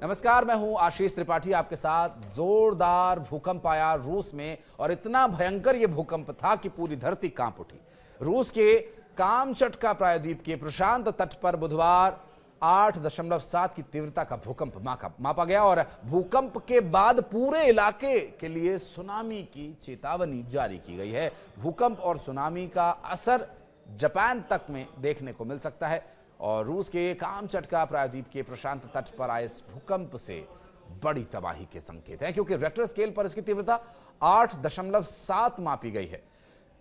नमस्कार, मैं हूं आशीष त्रिपाठी आपके साथ। जोरदार भूकंप आया रूस में और इतना भयंकर यह भूकंप था कि पूरी धरती कांप उठी। रूस के कामचटका प्रायद्वीप के प्रशांत तट पर बुधवार 8.7 की तीव्रता का भूकंप मापा गया और भूकंप के बाद पूरे इलाके के लिए सुनामी की चेतावनी जारी की गई है। भूकंप और सुनामी का असर जापान तक में देखने को मिल सकता है और रूस के कामचटका प्रायद्वीप के प्रशांत तट पर आए इस भूकंप से बड़ी तबाही के संकेत हैं, क्योंकि रेक्टर स्केल पर इसकी तीव्रता 8.7 मापी गई है।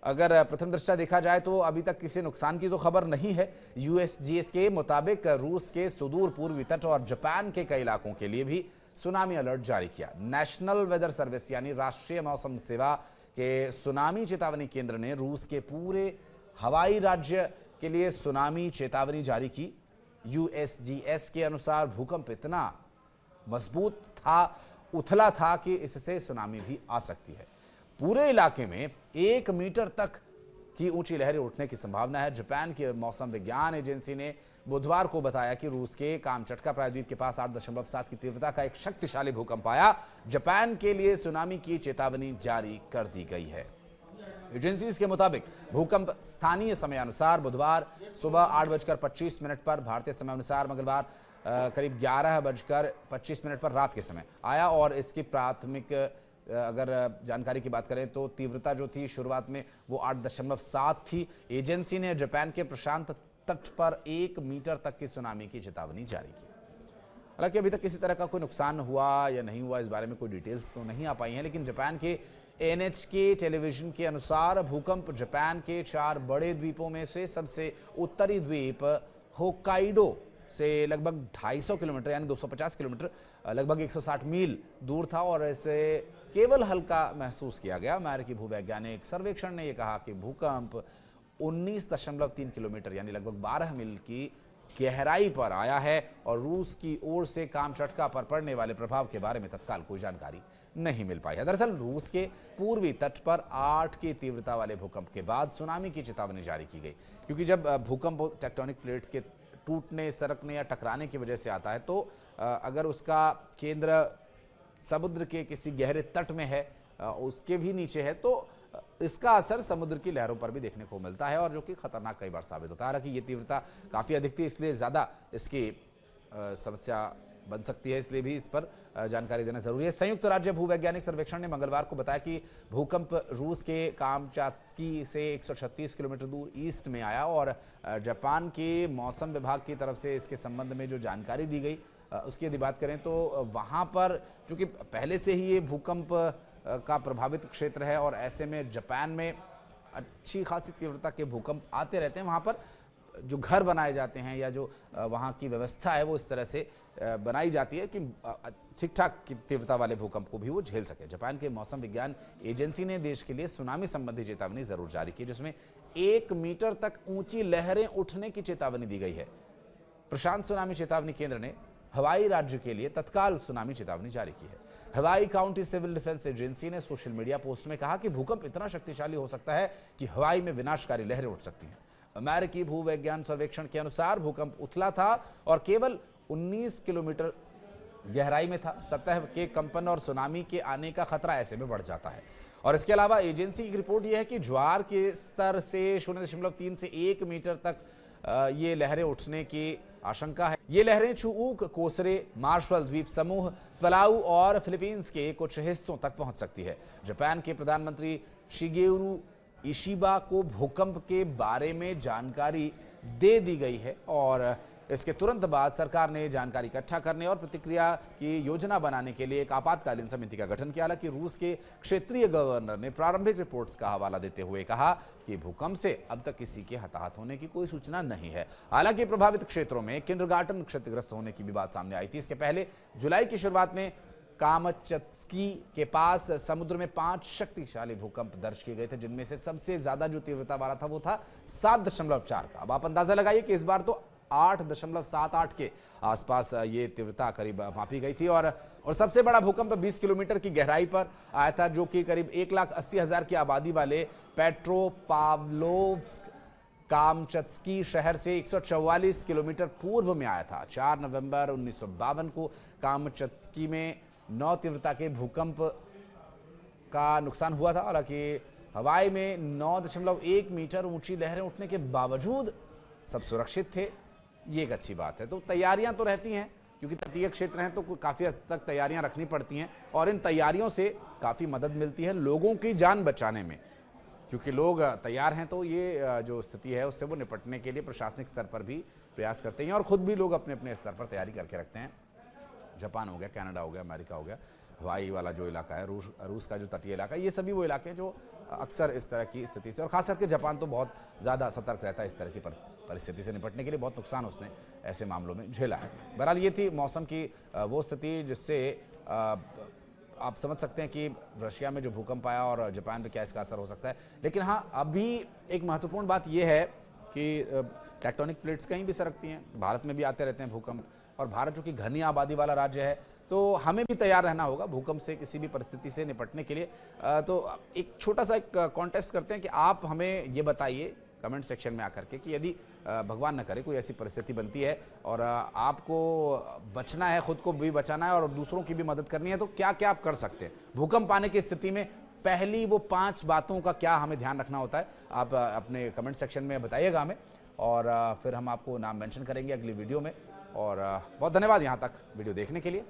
अगर प्रथम दृष्टया देखा जाए तो अभी तक किसी नुकसान की तो खबर नहीं है। यूएसजीएस के मुताबिक रूस के सुदूर पूर्वी तट और जापान के कई इलाकों के लिए भी सुनामी अलर्ट जारी किया। नेशनल वेदर सर्विस यानी राष्ट्रीय मौसम सेवा के सुनामी चेतावनी केंद्र ने रूस के पूरे हवाई राज्य के लिए सुनामी चेतावनी जारी की। यूएसजीएस के अनुसार भूकंप इतना मजबूत था, उथला था कि इससे सुनामी भी आ सकती है। पूरे इलाके में 1 मीटर तक की ऊंची लहरें उठने की संभावना है। जापान के मौसम विज्ञान एजेंसी ने बुधवार को बताया कि रूस के कामचटका प्रायद्वीप के पास 8.7 की तीव्रता का एक शक्तिशाली भूकंप आया। जापान के लिए सुनामी की चेतावनी जारी कर दी गई है। एजेंसीज के मुताबिक भूकंप स्थानीय समय अनुसार बुधवार सुबह 8:25 पर, भारतीय समय अनुसार मंगलवार करीब 11:25 पर रात के समय आया और इसकी प्राथमिक अगर जानकारी की बात करें तो तीव्रता जो थी शुरुआत में वो 8.7 थी। एजेंसी ने जापान के प्रशांत तट पर 1 मीटर तक की सुनामी की चेतावनी जारी की। हालांकि अभी तक किसी तरह का कोई नुकसान हुआ या नहीं हुआ इस बारे में कोई डिटेल्स तो नहीं आ पाई हैं, लेकिन जापान के एनएचके टेलीविजन के अनुसार भूकंप जापान के 4 बड़े द्वीपों में से सबसे उत्तरी द्वीप होक्काइडो से लगभग 250 किलोमीटर यानी 250 किलोमीटर लगभग 160 मील दूर था और इसे केवल हल्का महसूस किया गया। अमेरिकी भूवैज्ञानिक सर्वेक्षण ने यह कहा कि भूकंप 19.3 किलोमीटर यानी लगभग 12 मील की गहराई पर आया है और रूस की ओर से कामचटका पर पड़ने वाले प्रभाव के बारे में तत्काल कोई जानकारी नहीं मिल पाई है। दरअसल रूस के पूर्वी तट पर 8 की तीव्रता वाले भूकंप के बाद सुनामी की चेतावनी जारी की गई, क्योंकि जब भूकंप टेक्टोनिक प्लेट्स के टूटने, सरकने या टकराने की वजह से आता है तो अगर उसका केंद्र समुद्र के किसी गहरे तट में है, उसके भी नीचे है, तो इसका असर समुद्र की लहरों पर भी देखने को मिलता है और जो कि खतरनाक कई बार साबित होता है। हालांकि ये तीव्रता काफ़ी अधिक थी, इसलिए ज़्यादा इसकी समस्या बन सकती है, इसलिए भी इस पर जानकारी देना जरूरी है। संयुक्त राज्य भूवैज्ञानिक सर्वेक्षण ने मंगलवार को बताया कि भूकंप रूस के कामचात्की से 136 किलोमीटर दूर ईस्ट में आया और जापान के मौसम विभाग की तरफ से इसके संबंध में जो जानकारी दी गई उसकी यदि बात करें तो वहाँ पर चूँकि पहले से ही ये भूकंप का प्रभावित क्षेत्र है और ऐसे में जापान में अच्छी खासी तीव्रता के भूकंप आते रहते हैं, वहाँ पर जो घर बनाए जाते हैं या जो वहाँ की व्यवस्था है वो इस तरह से बनाई जाती है कि ठीक ठाक तीव्रता वाले भूकंप को भी वो झेल सके। जापान के मौसम विज्ञान एजेंसी ने देश के लिए सुनामी संबंधी चेतावनी जरूर जारी की, जिसमें 1 मीटर तक ऊंची लहरें उठने की चेतावनी दी गई है। प्रशांत सुनामी चेतावनी केंद्र ने हवाई राज्य के लिए तत्काल सुनामी चेतावनी जारी की है। हवाई काउंटी सिविल डिफेंस एजेंसी ने सोशल मीडिया पोस्ट में कहा कि भूकंप इतना शक्तिशाली हो सकता है कि हवाई में विनाशकारी लहरें उठ सकती हैं। अमेरिकी भूवैज्ञान सर्वेक्षण के अनुसार भूकंप उथला था और केवल 19 किलोमीटर गहराई में था। सतह के कंपन और सुनामी के आने का खतरा ऐसे में बढ़ जाता है। और इसके अलावा एजेंसी की रिपोर्ट यह है कि ज्वार के स्तर से 0.3 से 1 मीटर तक ये लहरें उठने की आशंका है। ये लहरें चुऊक, कोसरे, मार्शल द्वीप समूह, पलाऊ और फिलीपींस के कुछ हिस्सों तक पहुंच सकती है। जापान के प्रधानमंत्री शिगेरू इशिबा को भूकंप के बारे में जानकारी दे दी गई है और इसके तुरंत बाद सरकार ने जानकारी इकट्ठा करने और प्रतिक्रिया की योजना बनाने के लिए एक आपातकालीन समिति का गठन किया। हालांकि रूस के क्षेत्रीय गवर्नर ने प्रारंभिक रिपोर्ट्स का हवाला देते हुए कहा कि भूकंप से अब तक किसी के हताहत होने की कोई सूचना नहीं है। हालांकि प्रभावित क्षेत्रों में किंडरगार्टन क्षतिग्रस्त होने की भी बात सामने आई थी। इसके पहले जुलाई की शुरुआत में कामचत्की के पास समुद्र में 5 शक्तिशाली भूकंप दर्ज किए गए थे, जिनमें से सबसे ज्यादा जो तीव्रता वाला था वो था 7.4 का। अब आप अंदाजा लगाइए कि इस बार तो 8.78 के आसपास ये तीव्रता करीब मापी गई थी और सबसे बड़ा भूकंप 20 किलोमीटर की गहराई पर आया था, जो कि करीब 1,80,000 की आबादी वाले पेट्रोपाव्लोव्स्क कामचत्स्की शहर से 144 किलोमीटर पूर्व में आया था। 4 नवंबर 1952 को कामचत्स्की में 9 तीव्रता के भूकंप का नुकसान हुआ था। हालांकि हवाई में 9.1 मीटर ऊंची लहरें उठने के बावजूद सब सुरक्षित थे। ये एक अच्छी बात है। तो तैयारियां तो रहती हैं, क्योंकि तटीय क्षेत्र हैं तो काफ़ी हद तक तैयारियां रखनी पड़ती हैं और इन तैयारियों से काफ़ी मदद मिलती है लोगों की जान बचाने में, क्योंकि लोग तैयार हैं तो ये जो स्थिति है उससे वो निपटने के लिए प्रशासनिक स्तर पर भी प्रयास करते हैं और ख़ुद भी लोग अपने अपने स्तर पर तैयारी करके रखते हैं। जापान हो गया, कनाडा हो गया, अमेरिका हो गया, हवाई वाला जो इलाका है, रूस का जो तटीय इलाका है, ये सभी वो इलाके हैं जो अक्सर इस तरह की स्थिति से, और खास करके जापान तो बहुत ज़्यादा सतर्क रहता है इस तरह की परिस्थिति से निपटने के लिए। बहुत नुकसान उसने ऐसे मामलों में झेला है। बहरहाल ये थी मौसम की वो स्थिति जिससे आप समझ सकते हैं कि रशिया में जो भूकंप आया और जापान पे क्या इसका असर हो सकता है। लेकिन हाँ, अभी एक महत्वपूर्ण बात यह है कि टेक्टोनिक प्लेट्स कहीं भी सरकती हैं, भारत में भी आते रहते हैं भूकंप, और भारत जो कि घनी आबादी वाला राज्य है तो हमें भी तैयार रहना होगा भूकंप से किसी भी परिस्थिति से निपटने के लिए। तो एक छोटा सा एक कॉन्टेस्ट करते हैं कि आप हमें ये बताइए कमेंट सेक्शन में आकर के कि यदि भगवान न करे कोई ऐसी परिस्थिति बनती है और आपको बचना है, खुद को भी बचाना है और दूसरों की भी मदद करनी है, तो क्या क्या आप कर सकते हैं भूकंप आने की स्थिति में। पहली वो 5 बातों का क्या हमें ध्यान रखना होता है, आप अपने कमेंट सेक्शन में बताइएगा हमें, और फिर हम आपको नाम मेंशन करेंगे अगली वीडियो में। और बहुत धन्यवाद यहाँ तक वीडियो देखने के लिए।